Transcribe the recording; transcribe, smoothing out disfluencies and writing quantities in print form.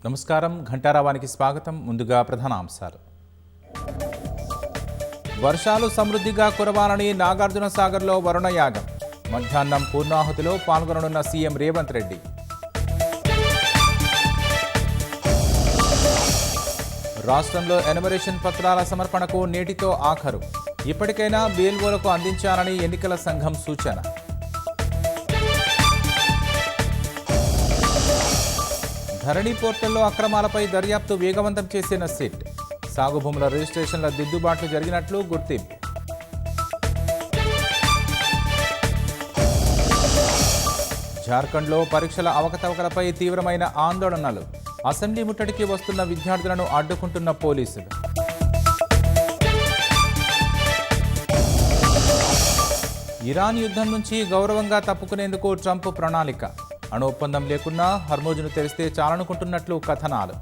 నమస్కారం. ఘంటారావానికి స్వాగతం. ముందుగా ప్రధానాంశాలు. వర్షాలు సమృద్ధిగా కురవాలని నాగార్జున సాగర్లో వరుణయాగం. మధ్యాహ్నం పూర్ణాహుతిలో పాల్గొననున్న సీఎం రేవంత్ రెడ్డి. రాష్ట్రంలో ఎనుమరేషన్ పత్రాల సమర్పణకు నేటితో ఆఖరు. ఇప్పటికైనా బీఎల్ఓలకు అందించాలని ఎన్నికల సంఘం సూచన. ధరణి పోర్టల్లో అక్రమాలపై దర్యాప్తు వేగవంతం చేసిన సిట్. సాగు భూముల రిజిస్ట్రేషన్ల దిద్దుబాట్లు జరిగినట్లు గుర్తింపు. జార్ఖండ్లో పరీక్షల అవకతవకలపై తీవ్రమైన ఆందోళనలు. అసెంబ్లీ ముట్టడికి వస్తున్న విద్యార్థులను అడ్డుకుంటున్న పోలీసులు. ఇరాన్ యుద్ధం నుంచి గౌరవంగా తప్పుకునేందుకు ట్రంప్ ప్రణాళిక. అణు ఒప్పందం లేకున్నా హర్మోజును తెరిస్తే చాలనుకుంటున్నట్లు కథనాలు.